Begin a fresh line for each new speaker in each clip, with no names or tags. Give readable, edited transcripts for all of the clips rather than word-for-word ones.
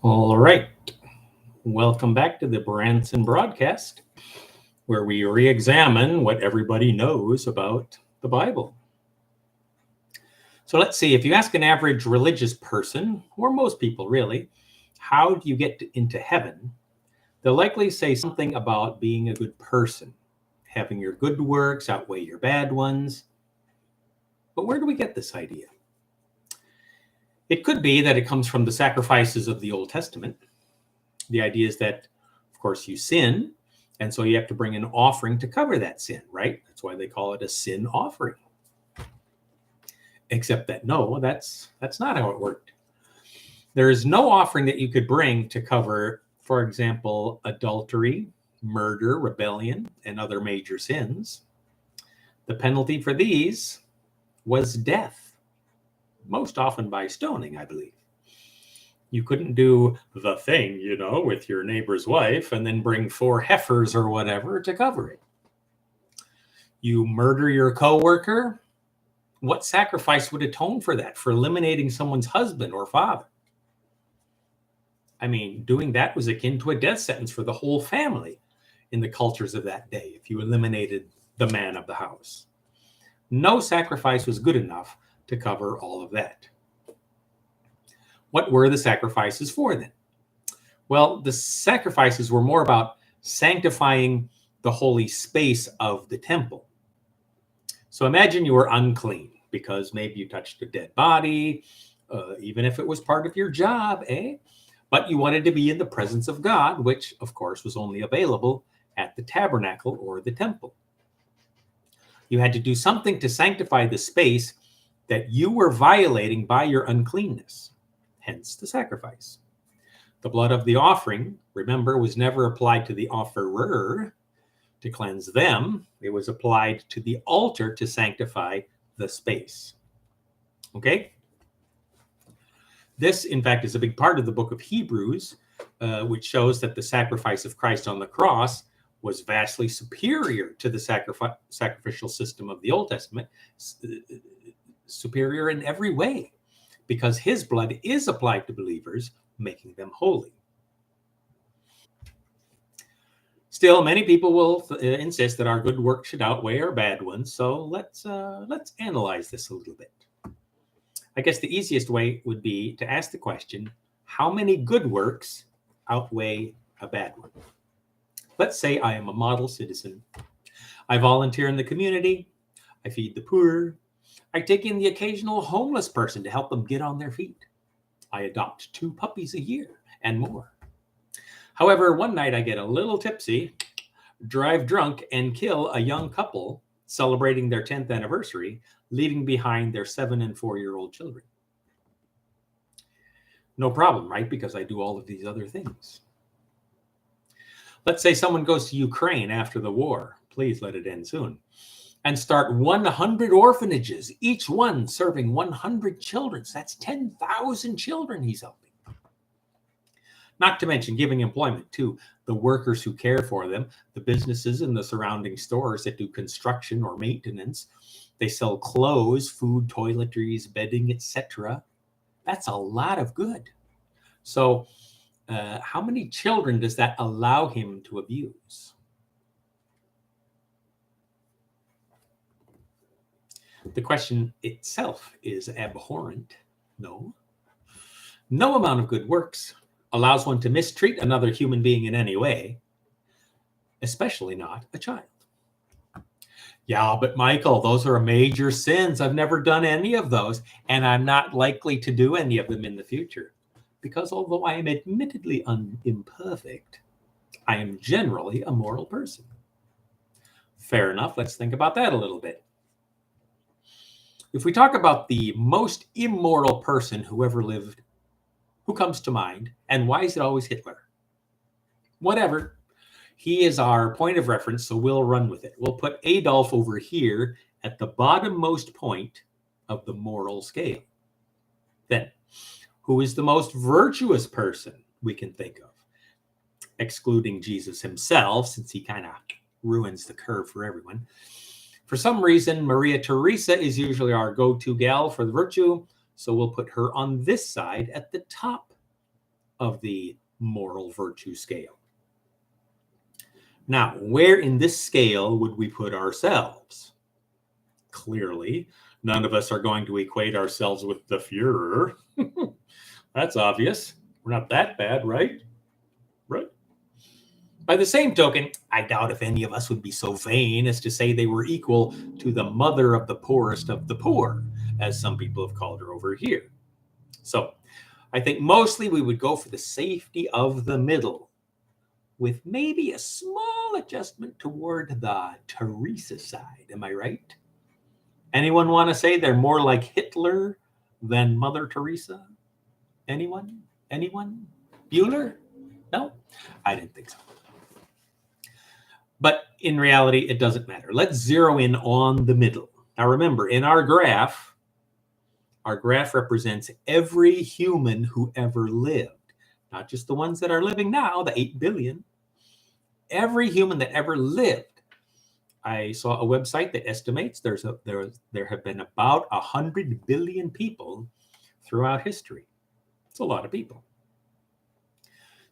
All right. Welcome back to the Branson broadcast, where we re examine what everybody knows about the Bible. So let's see, if you ask an average religious person, or most people really, how do you get into heaven? They'll likely say something about being a good person, having your good works outweigh your bad ones. But where do we get this idea? It could be that it comes from the sacrifices of the Old Testament. The idea is that, of course, you sin, and so you have to bring an offering to cover that sin, right? That's why they call it a sin offering. Except that no, that's not how it worked. There is no offering that you could bring to cover, for example, adultery, murder, rebellion, and other major sins. The penalty for these was death, most often by stoning, I believe. You couldn't do the thing, with your neighbor's wife and then bring 4 heifers or whatever to cover it. You murder your coworker, what sacrifice would atone for that, for eliminating someone's husband or father? I mean, doing that was akin to a death sentence for the whole family in the cultures of that day, if you eliminated the man of the house. No sacrifice was good enough to cover all of that. What were the sacrifices for then? Well, the sacrifices were more about sanctifying the holy space of the temple. So imagine you were unclean because maybe you touched a dead body, even if it was part of your job, But you wanted to be in the presence of God, which, of course, was only available at the tabernacle or the temple. You had to do something to sanctify the space that you were violating by your uncleanness, hence the sacrifice. The blood of the offering, remember, was never applied to the offerer to cleanse them. It was applied to the altar to sanctify the space. Okay? This, in fact, is a big part of the book of Hebrews, which shows that the sacrifice of Christ on the cross was vastly superior to the sacrificial system of the Old Testament, superior in every way, because his blood is applied to believers, making them holy. Still, many people will insist that our good works should outweigh our bad ones, so let's analyze this a little bit. I guess the easiest way would be to ask the question, how many good works outweigh a bad one? Let's say I am a model citizen. I volunteer in the community. I feed the poor. I take in the occasional homeless person to help them get on their feet. I adopt 2 puppies a year and more. However, one night I get a little tipsy, drive drunk, and kill a young couple celebrating their 10th anniversary, leaving behind their 7 and 4-year-old children. No problem, right? Because I do all of these other things. Let's say someone goes to Ukraine after the war, please let it end soon, and start 100 orphanages, each one serving 100 children. So that's 10,000 children he's helping. Not to mention giving employment to the workers who care for them, the businesses in the surrounding stores that do construction or maintenance. They sell clothes, food, toiletries, bedding, etc. That's a lot of good. So how many children does that allow him to abuse? The question itself is abhorrent. No. No amount of good works allows one to mistreat another human being in any way, especially not a child. Yeah, but Michael, those are major sins. I've never done any of those, and I'm not likely to do any of them in the future. Because although I am admittedly imperfect, I am generally a moral person. Fair enough. Let's think about that a little bit. If we talk about the most immoral person who ever lived, who comes to mind, and why is it always Hitler? Whatever. He is our point of reference, so we'll run with it. We'll put Adolf over here at the bottommost point of the moral scale. Then, who is the most virtuous person we can think of? Excluding Jesus himself, since he kind of ruins the curve for everyone. For some reason, Maria Theresa is usually our go-to gal for the virtue, so we'll put her on this side at the top of the moral virtue scale. Now, where in this scale would we put ourselves? Clearly, none of us are going to equate ourselves with the Führer. That's obvious. We're not that bad, right? Right. By the same token, I doubt if any of us would be so vain as to say they were equal to the mother of the poorest of the poor, as some people have called her over here. So I think mostly we would go for the safety of the middle, with maybe a small adjustment toward the Teresa side. Am I right? Anyone want to say they're more like Hitler than Mother Teresa? Anyone? Anyone? Bueller? No? I didn't think so. But in reality, it doesn't matter. Let's zero in on the middle. Now remember, in our graph represents every human who ever lived, not just the ones that are living now, the 8 billion. Every human that ever lived. I saw a website that estimates there have been about 100 billion people throughout history. It's a lot of people.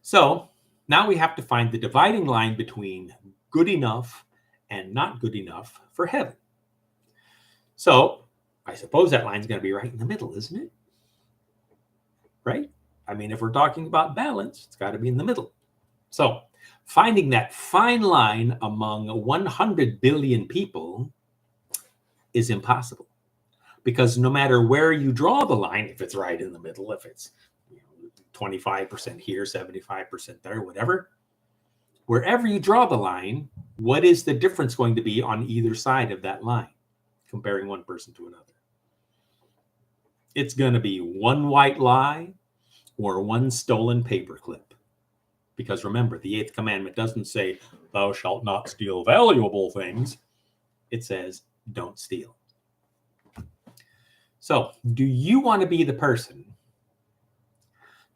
So now we have to find the dividing line between good enough and not good enough for heaven. So I suppose that line's going to be right in the middle, isn't it? Right? I mean, if we're talking about balance, it's got to be in the middle. So finding that fine line among 100 billion people is impossible, because no matter where you draw the line, if it's right in the middle, if it's 25% here, 75% there, whatever, wherever you draw the line, what is the difference going to be on either side of that line, comparing one person to another? It's going to be one white lie or one stolen paperclip. Because remember, the 8th commandment doesn't say, thou shalt not steal valuable things. It says, don't steal. So, do you want to be the person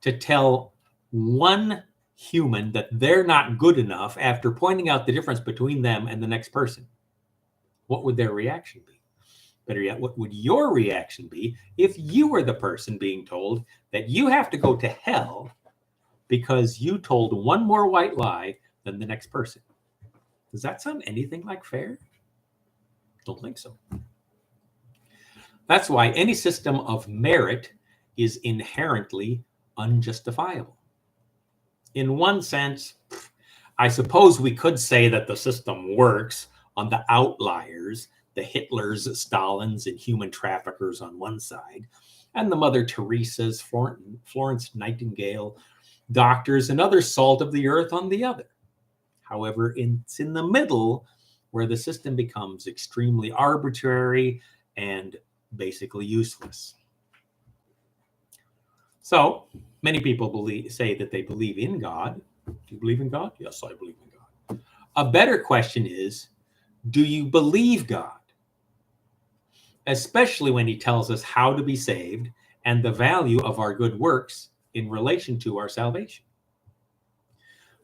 to tell one human that they're not good enough after pointing out the difference between them and the next person? What would their reaction be? Better yet, what would your reaction be if you were the person being told that you have to go to hell because you told one more white lie than the next person? Does that sound anything like fair? Don't think so. That's why any system of merit is inherently unjustifiable. In one sense, I suppose we could say that the system works on the outliers, the Hitlers, Stalins, and human traffickers on one side, and the Mother Teresa's, Florence Nightingale, doctors, and other salt of the earth on the other. However, it's in the middle where the system becomes extremely arbitrary and basically useless. So many people say that they believe in God. Do you believe in God? Yes, I believe in God. A better question is, do you believe God? Especially when he tells us how to be saved and the value of our good works in relation to our salvation.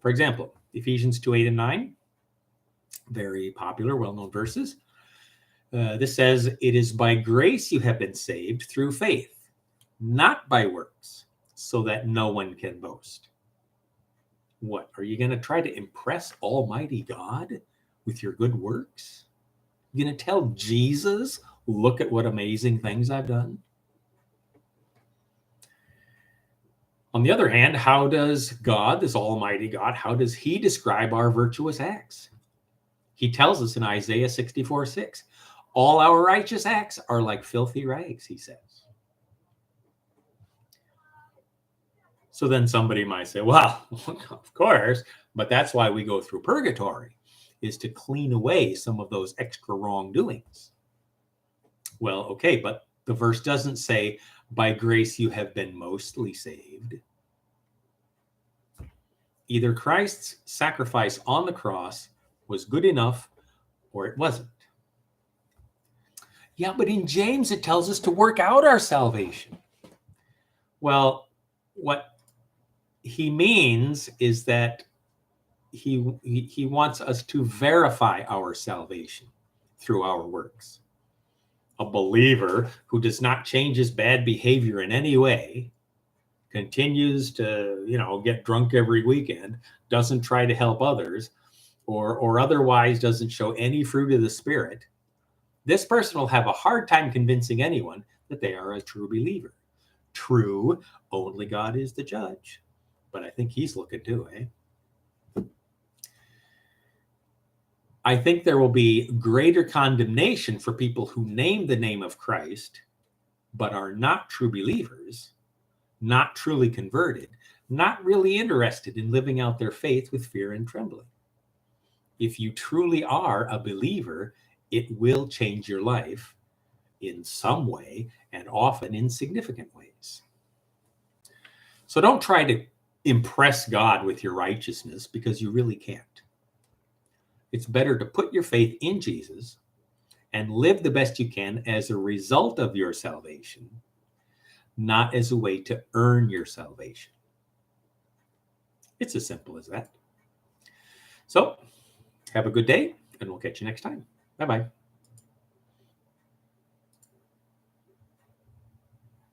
For example, Ephesians 2:8 and 9, very popular, well-known verses. This says, it is by grace you have been saved through faith, not by works, so that no one can boast. What, are you going to try to impress Almighty God with your good works? You're going to tell Jesus, look at what amazing things I've done? On the other hand, how does God, this Almighty God, how does he describe our virtuous acts? He tells us in Isaiah 64:6, all our righteous acts are like filthy rags, he says. So then somebody might say, well, of course, but that's why we go through purgatory, is to clean away some of those extra wrongdoings. Well, okay, but the verse doesn't say, by grace you have been mostly saved. Either Christ's sacrifice on the cross was good enough or it wasn't. Yeah, but in James it tells us to work out our salvation. Well, what he means is that he wants us to verify our salvation through our works. A believer who does not change his bad behavior in any way continues to, get drunk every weekend, doesn't try to help others, or otherwise doesn't show any fruit of the Spirit, this person will have a hard time convincing anyone that they are a true believer. True, only God is the judge. But I think he's looking too, eh? I think there will be greater condemnation for people who name the name of Christ, but are not true believers, not truly converted, not really interested in living out their faith with fear and trembling. If you truly are a believer, it will change your life in some way, and often in significant ways. So don't try to impress God with your righteousness, because you really can't. It's better to put your faith in Jesus and live the best you can as a result of your salvation, not as a way to earn your salvation. It's as simple as that. So have a good day, and we'll catch you next time. Bye-bye.